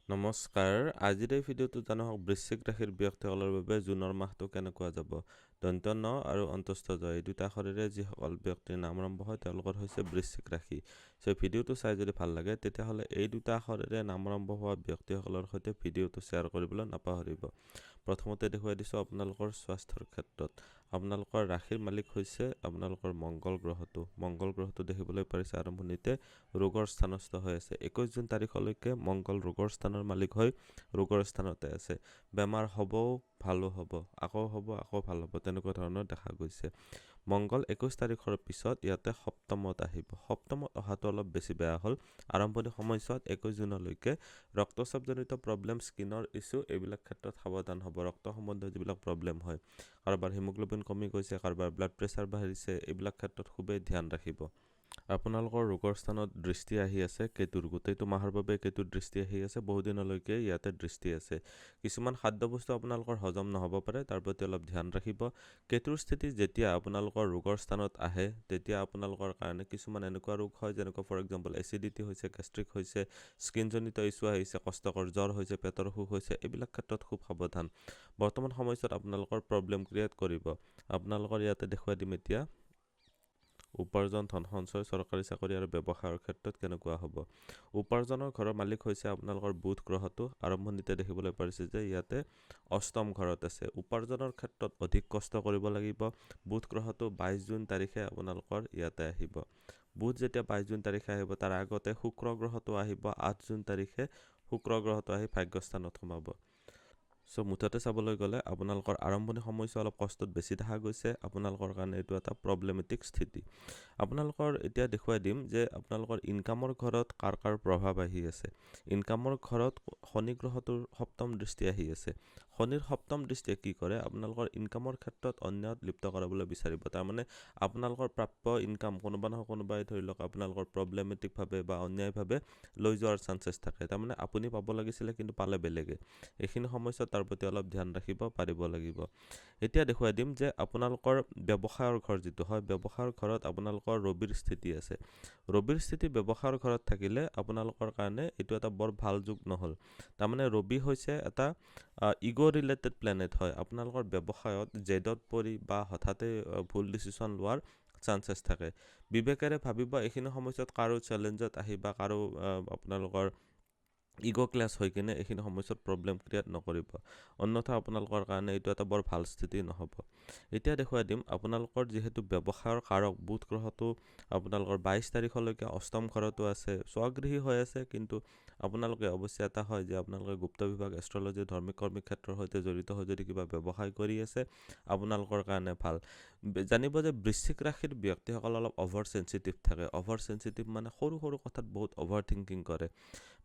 নমস্কাৰ আজিৰ এই ভিডিঅ'টো জানক বৃশ্চিক ৰাশিৰ ব্যক্তিসকলৰ বাবে জুনৰ মাহটো কেনেকুৱা যাব দন্ত ন আৰু অন্তস্থ জ এই দুটা আখৰেৰে যিসকল ব্যক্তিৰ নাম আৰম্ভ হয় তেওঁলোকৰ হৈছে বৃশ্চিক ৰাশি সো ভিডিঅ'টো চাই যদি ভাল লাগে তেতিয়াহ'লে এই দুটা আখৰেৰে নাম আৰম্ভ হোৱা ব্যক্তিসকলৰ সৈতে ভিডিঅ'টো শ্বেয়াৰ কৰিবলৈ নাপাহৰিব প্ৰথমতে দেখুৱাই দিছো আপোনালোকৰ স্বাস্থ্যৰ ক্ষেত্ৰত আপোনালোকৰ ৰাশিৰ মালিক হৈছে আপোনালোকৰ মংগল গ্ৰহটো দেখিবলৈ পাৰিছে আৰম্ভণিতে ৰোগৰ স্থানস্থ হৈ আছে 21 জুন তাৰিখলৈকে মংগল ৰোগৰ স্থানৰ মালিক হৈ ৰোগৰ স্থানতে আছে বেমাৰ হ'বও ভালো হ'ব আকৌ ভাল হ'ব তেনেকুৱা ধৰণৰ দেখা গৈছে মংগল 21 তাৰিখৰ পিছত ইয়াতে সপ্তমত আহিব সপ্তমত অহাটো অলপ বেছি বেয়া হ'ল আৰম্ভণি সময়ছোৱাত 21 জুনলৈকে ৰক্তচাপজনিত প্ৰব্লেম স্কিনৰ ইস্যু এইবিলাক ক্ষেত্ৰত সাৱধান হ'ব ৰক্ত সম্বন্ধীয় যিবিলাক প্ৰব্লেম হয় কাৰোবাৰ হিমোগ্লোবিন কমি গৈছে কাৰোবাৰ ব্লাড প্ৰেছাৰ বাঢ়িছে এইবিলাক ক্ষেত্ৰত খুবেই ধ্যান ৰাখিব আপোনালোকৰ ৰোগৰ স্থানত দৃষ্টি আহি আছে কেতুৰ গোটেইটো মাহৰ বাবে কেতুৰ দৃষ্টি আহি আছে বহু দিনলৈকে ইয়াতে দৃষ্টি আছে কিছুমান খাদ্য বস্তু আপোনালোকৰ হজম নহব পাৰে তাৰ প্ৰতি অলপ ধ্যান ৰাখিব কেতুৰ স্থিতি যেতিয়া আপোনালোকৰ ৰোগৰ স্থানত আহে তেতিয়া আপোনালোকৰ কাৰণে কিছুমান এনেকুৱা ৰোগ হয় যেনেকৈ ফৰ এক্সাম্পল এচিডিটি হৈছে গেষ্ট্ৰিক হৈছে স্কিনজনিত ইস্যু আহিছে কষ্টকৰ জ্বৰ হৈছে পেটৰ অসুখ হৈছে এইবিলাক ক্ষেত্ৰত খুব সাৱধান বৰ্তমান সময়ছোৱাত আপোনালোকৰ প্ৰব্লেম ক্ৰিয়েট কৰিব আপোনালোকৰ ইয়াতে দেখুৱাই দিম এতিয়া উপাৰ্জন ধন সঞ্চয় চৰকাৰী চাকৰি আৰু ব্যৱসায়ৰ ক্ষেত্ৰত কেনেকুৱা হ'ব উপাৰ্জনৰ ঘৰৰ মালিক হৈছে আপোনালোকৰ বুধ গ্ৰহটো আৰম্ভণিতে দেখিবলৈ পাৰিছে যে ইয়াতে অষ্টম ঘৰত আছে উপাৰ্জনৰ ক্ষেত্ৰত অধিক কষ্ট কৰিব লাগিব বুধ গ্ৰহটো 22 জুন তাৰিখে আপোনালোকৰ ইয়াতে আহিব বুধ যেতিয়া 22 জুন তাৰিখে আহিব তাৰ আগতে শুক্ৰ গ্ৰহটো আহিব 8 জুন তাৰিখে শুক্ৰ গ্ৰহটো আহি ভাগ্যস্থানত সোমাব সো মুঠতে চাবলৈ গ'লে আপোনালোকৰ আৰম্ভণি সময়ছোৱা অলপ কষ্টত বেছি দেখা গৈছে আপোনালোকৰ কাৰণে এইটো এটা প্ৰব্লেমেটিক স্থিতি আপোনালোকৰ এতিয়া দেখুৱাই দিম যে আপোনালোকৰ ইনকামৰ ঘৰত কাৰ প্ৰভাৱ আহি আছে ইনকামৰ ঘৰত শনি গ্ৰহটোৰ সপ্তম দৃষ্টি আহি আছে শনিৰ সপ্তম দৃষ্টিয়ে কি কৰে আপোনালোকৰ ইনকামৰ ক্ষেত্ৰত অন্যত লিপ্ত কৰাবলৈ বিচাৰিব তাৰ মানে আপোনালোকৰ প্ৰাপ্য ইনকাম কোনোবাই ধৰি লওক আপোনালোকৰ প্ৰব্লেমেটিক ভাৱে বা অন্যায়ভাৱে লৈ যোৱাৰ চান্সেছ থাকে তাৰ মানে আপুনি পাব লাগিছিল কিন্তু পালে বেলেগে এইখিনি সময়ছোৱাত তাৰ প্ৰতি অলপ ধ্যান ৰাখিব পাৰিব লাগিব এতিয়া দেখুৱাই দিম যে আপোনালোকৰ ব্যৱসায়ৰ ঘৰ যিটো হয় ব্যৱসায়ৰ ঘৰত আপোনালোকৰ ৰবিৰ স্থিতি আছে ৰবিৰ স্থিতি ব্যৱসায়ৰ ঘৰত থাকিলে আপোনালোকৰ কাৰণে এইটো এটা বৰ ভাল যোগ নহল তাৰ মানে ৰবি হৈছে এটা ইগো ৰিলেটেড প্লেনেট হয় আপোনালোকৰ ব্যৱসায়ত জেদত পৰি বা হঠাতে ভুল ডিসিশন লোৱাৰ চান্সেছ থাকে বিবেকেৰে ভাবিব এইখিনি সময়ছোৱাত কাৰো চ্যালেঞ্জত আহি বা কাৰো আপোনালোকৰ ইগো ক্লাছ হৈ কিনে এইখিনি সমস্যাত প্ৰব্লেম ক্ৰিয়েট নকৰিব অন্যথা আপোনালোকৰ কাৰণে এইটো এটা বৰ ভাল স্থিতি নহব এতিয়া দেখুৱাই দিম আপোনালোকৰ যেহেতু ব্যৱসায়ৰ কাৰক বুধ গ্ৰহটো আপোনালোকৰ 22 তাৰিখলৈকে অষ্টম ঘৰতো আছে স্বগৃহী হৈ আছে কিন্তু আপোনালোকে অৱশ্যে এটা হয় যে আপোনালোকে গুপ্ত বিভাগ এষ্ট্ৰলজি ধৰ্মিক কৰ্মী ক্ষেত্ৰৰ সৈতে জড়িত হৈ যদি কিবা ব্যৱসায় কৰি আছে আপোনালোকৰ কাৰণে ভাল জানিব যে বৃশ্চিক ৰাশিৰ ব্যক্তিসকল অলপ অভাৰ সেনসিটিভ থাকে অভাৰ সেনসিটিভ মানে সৰু কথাত বহুত অভাৰ থিংকিং কৰে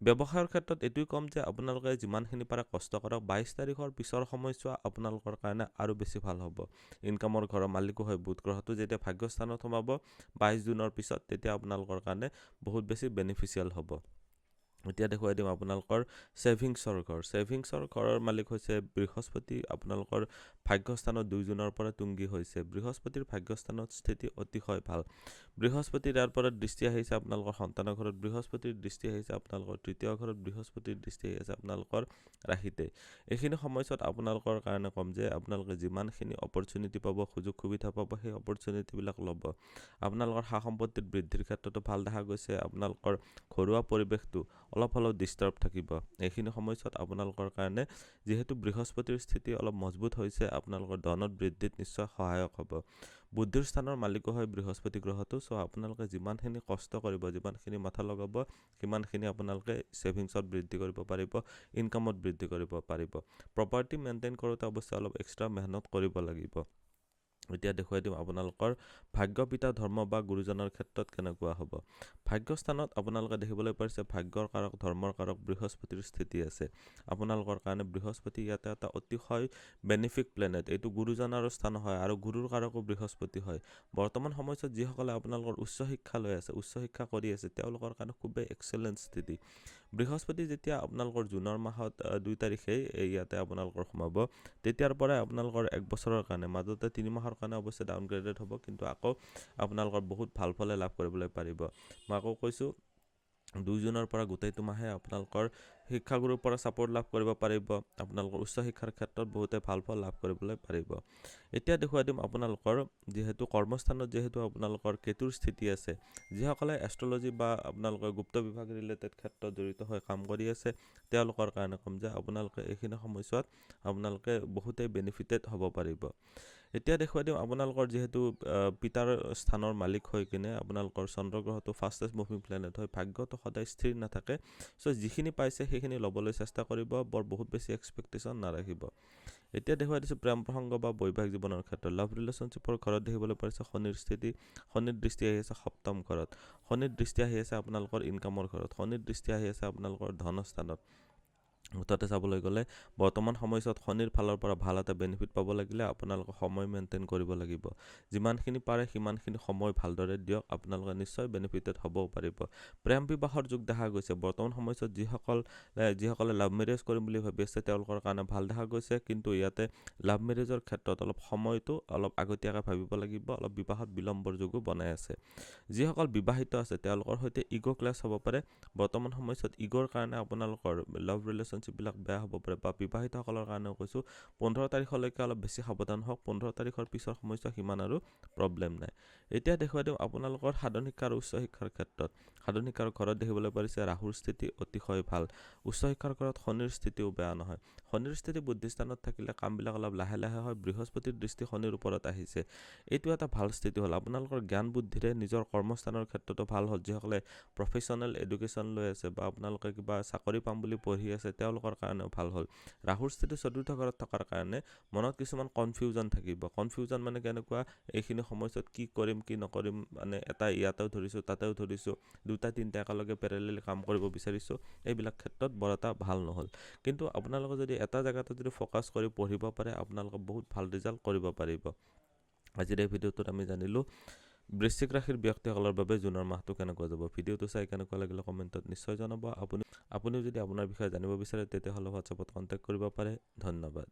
ব্যৱসায়ৰ ক্ষেত্ৰত এটুই কম যে আপোনালোকে যিমানখিনি পাৰে কষ্ট কৰক 22 তাৰিখৰ পিছৰ সময়ছোৱা আপোনালোকৰ কাৰণে আৰু বেছি ভাল হ'ব ইনকামৰ ঘৰৰ মালিকো হয় বুধ গ্ৰহটো যেতিয়া ভাগ্যস্থানত সোমাব 22 জুনৰ পিছত তেতিয়া আপোনালোকৰ কাৰণে বহুত বেছি বেনিফিচিয়াল হ'ব এতিয়া দেখুৱাই দিম আপোনালোকৰ সেভিংছৰ ঘৰৰ মালিক হৈছে বৃহস্পতি আপোনালোকৰ ভাগ্যস্থানত 2 জুনৰ পৰা তুংগী হৈছে বৃহস্পতিৰ ভাগ্যস্থানত স্থিতি অতিশয় ভাল বৃহস্পতিৰ ইয়াৰ পৰা দৃষ্টি আহিছে আপোনালোকৰ সন্তানৰ ঘৰত বৃহস্পতিৰ দৃষ্টি আহিছে আপোনালোকৰ তৃতীয় ঘৰত বৃহস্পতিৰ দৃষ্টি আহিছে আপোনালোকৰ ৰাশিতে এইখিনি সময়ছোৱাত আপোনালোকৰ কাৰণে কম যে আপোনালোকে যিমানখিনি অপৰচুনিটি পাব সুযোগ সুবিধা পাব সেই অপৰচুনিটি বিলাক ল'ব আপোনালোকৰ সা সম্পত্তিৰ বৃদ্ধিৰ ক্ষেত্ৰতো ভাল দেখা গৈছে আপোনালোকৰ ঘৰুৱা পৰিৱেশটো অলপ হলেও ডিস্টাৰ্ব থাকিব এইখিনি সময়ছোৱাত আপোনালোকৰ কাৰণে যেহেতু বৃহস্পতিৰ স্থিতি অলপ মজবুত হৈছে আপোনালোকৰ ধনত বৃদ্ধিত নিশ্চয় সহায়ক হ'ব বুদ্ধিৰ স্থানৰ মালিক হয় বৃহস্পতি গ্ৰহটো সো আপোনালোকে যিমানখিনি কষ্ট কৰিব যিমানখিনি মাথা লগাব কিমানখিনি আপোনালোকে সেভিংছত বৃদ্ধি কৰিব পাৰিব ইনকামত বৃদ্ধি কৰিব পাৰিব প্ৰপাৰ্টি মেইনটেইন কৰোতে অৱশ্যে অলপ এক্সট্ৰা মেহনত কৰিব লাগিব এতিয়া দেখুৱাই দিম আপোনালোকৰ ভাগ্য পিতা ধৰ্ম বা গুৰুজনৰ ক্ষেত্ৰত কেনেকুৱা হ'ব ভাগ্যস্থানত আপোনালোকে দেখিবলৈ পাৰিছে ভাগ্যৰ কাৰক ধৰ্মৰ কাৰক বৃহস্পতিৰ স্থিতি আছে আপোনালোকৰ কাৰণে বৃহস্পতি ইয়াতে এটা অতিশয় বেনিফিক প্লেনেট এইটো গুৰুজনৰ স্থান হয় আৰু গুৰুৰ কাৰকো বৃহস্পতি হয় বৰ্তমান সময়ত যিসকলে আপোনালোকৰ উচ্চ শিক্ষা লৈ আছে উচ্চ শিক্ষা কৰি আছে তেওঁলোকৰ কাৰণে খুবেই এক্সেলেন্ট স্থিতি বৃহস্পতি যেতিয়া আপোনালোকৰ জুনৰ মাহত 2 তাৰিখে ইয়াতে আপোনালোকৰ সোমাব তেতিয়াৰ পৰা আপোনালোকৰ এক বছৰৰ কাৰণে মাজতে 3 মাহৰ কাৰণে অৱশ্যে ডাউনগ্ৰেডেড হ'ব কিন্তু আকৌ আপোনালোকৰ বহুত ভাল ফলে লাভ কৰিবলৈ পাৰিব মই আকৌ কৈছো 2 জুনৰ পৰা গোটেইটো মাহে আপোনালোকৰ শিক্ষাগুৰুৰ পৰা ছাপোৰ্ট লাভ কৰিব পাৰিব। আপোনালোকৰ উচ্চ শিক্ষাৰ ক্ষেত্ৰত বহুতে ভাল ফল লাভ কৰিবলৈ পাৰিব। এতিয়া দেখুৱাই দিম আপোনালোকৰ যিহেতু কৰ্মস্থানত যিহেতু আপোনালোকৰ কেতুৰ স্থিতি আছে, যিসকলে এষ্ট্ৰলজি বা আপোনালোকৰ গুপ্ত বিভাগ ৰিলেটেড ক্ষেত্ৰত জড়িত হৈ কাম কৰি আছে তেওঁলোকৰ কাৰণে ক'ম যে আপোনালোকে এইখিনি সময়ছোৱাত আপোনালোকে বহুতেই বেনিফিটেড হ'ব পাৰিব। এতিয়া দেখুৱাই দিম আপোনালোকৰ যিহেতু পিতাৰ স্থানৰ মালিক হৈ কিনে আপোনালোকৰ চন্দ্ৰগ্ৰহটো ফাষ্টেষ্ট মুভিং প্লেনেট হয়, ভাগ্যটো সদায় স্থিৰ নাথাকে। চ' যিখিনি পাইছে সেইখিনি ল'বলৈ চেষ্টা কৰিব, বহুত বেছি এক্সপেক্টেশ্যন নাৰাখিব। এতিয়া দেখুৱাই দিছোঁ প্ৰেম প্ৰসংগ বা বৈবাহিক জীৱনৰ ক্ষেত্ৰত লাভ ৰিলেশ্যনশ্বিপৰ ঘৰত দেখিবলৈ পাৰিছে শনিৰ স্থিতি। শনিৰ দৃষ্টি আহি আছে সপ্তম ঘৰত, শনিৰ দৃষ্টি আহি আছে আপোনালোকৰ ইনকামৰ ঘৰত, শনিৰ দৃষ্টি আহি আছে আপোনালোকৰ ধনস্থানত। মুঠতে চাবলৈ গ'লে বৰ্তমান সময়ছোৱাত শনিৰ ফালৰ পৰা ভাল এটা বেনিফিট পাব লাগিলে আপোনালোকে সময় মেইনটেইন কৰিব লাগিব। যিমানখিনি পাৰে সিমানখিনি সময় ভালদৰে দিয়ক, আপোনালোকে নিশ্চয় বেনিফিটেড হ'বও পাৰিব। প্ৰেম বিবাহৰ যুগ দেখা গৈছে বৰ্তমান সময়ছোৱাত। যিসকলে লাভ মেৰেজ কৰিম বুলি ভাবি আছে তেওঁলোকৰ কাৰণে ভাল দেখা গৈছে, কিন্তু ইয়াতে লাভ মেৰেজৰ ক্ষেত্ৰত অলপ সময়টো অলপ আগতীয়াকৈ ভাবিব লাগিব, অলপ বিবাহত বিলম্বৰ যুগো বনাই আছে। যিসকল বিবাহিত আছে তেওঁলোকৰ সৈতে ইগ' ক্লাছ হ'ব পাৰে। বৰ্তমান সময়ছোৱাত ইগ'ৰ কাৰণে আপোনালোকৰ লাভ ৰিলেশ্যনশ্বিপবিলাক বেয়া হ'ব পাৰে, বা বিবাহিতসকলৰ কাৰণেও কৈছোঁ 15 তাৰিখলৈকে অলপ বেছি সাৱধান হওক। 15 তাৰিখৰ পিছৰ সময়ছোৱা সিমান আৰু প্ৰব্লেম নাই। এতিয়া দেখুৱাই দিওঁ আপোনালোকৰ সাধাৰণ শিক্ষা আৰু উচ্চ শিক্ষাৰ ক্ষেত্ৰত। সাধাৰণ শিক্ষাৰ ঘৰত দেখিবলৈ পাৰিছে ৰাহুৰ স্থিতি অতিশয় ভাল। উচ্চ শিক্ষাৰ ঘৰত শনিৰ স্থিতিও বেয়া নহয়। শনিৰ স্থিতি বুদ্ধিস্থানত থাকিলে কামবিলাক অলপ লাহে লাহে হয়। বৃহস্পতিৰ দৃষ্টি শনিৰ ওপৰত আহিছে, এইটো এটা ভাল স্থিতি হ'ল। আপোনালোকৰ জ্ঞান বুদ্ধিৰে নিজৰ কৰ্মস্থানৰ ক্ষেত্ৰতো ভাল হ'ল। যিসকলে প্ৰফেশ্যনেল এডুকেশ্যন লৈ আছে বা আপোনালোকে কিবা চাকৰি পাম বুলি পঢ়ি আছে তেওঁলোকৰ কাৰণেও ভাল হ'ল। ৰাহুৰ স্থিতি চতুৰ্থ ঘৰত থকাৰ কাৰণে মনত কিছুমান কনফিউজন থাকিব। কনফিউজন মানে কেনেকুৱা, এইখিনি সময়ছোৱাত কি কৰিম কি নকৰিম, মানে এটা ইয়াতেও ধৰিছোঁ তাতেও ধৰিছোঁ, দুটা তিনিটা একেলগে পেৰেলেলি কাম কৰিব বিচাৰিছোঁ, এইবিলাক ক্ষেত্ৰত বৰ এটা ভাল নহ'ল। কিন্তু আপোনালোকে যদি এটা জেগাতে যদি ফ'কাছ কৰি পঢ়িব পাৰে আপোনালোকে বহুত ভাল ৰিজাল্ট কৰিব পাৰিব। আজিৰ এই ভিডিঅ'টোত আমি জানিলোঁ বৃশ্চিক ৰাশিৰ ব্যক্তিসকলৰ বাবে জুনৰ মাহটো কেনেকুৱা যাব। ভিডিঅ'টো চাই কেনেকুৱা লাগিলে কমেণ্টত নিশ্চয় জনাব। আপুনিও যদি আপোনাৰ বিষয়ে জানিব বিচাৰে তেতিয়াহ'লে হোৱাটছআপত কণ্টেক্ট কৰিব পাৰে। ধন্যবাদ।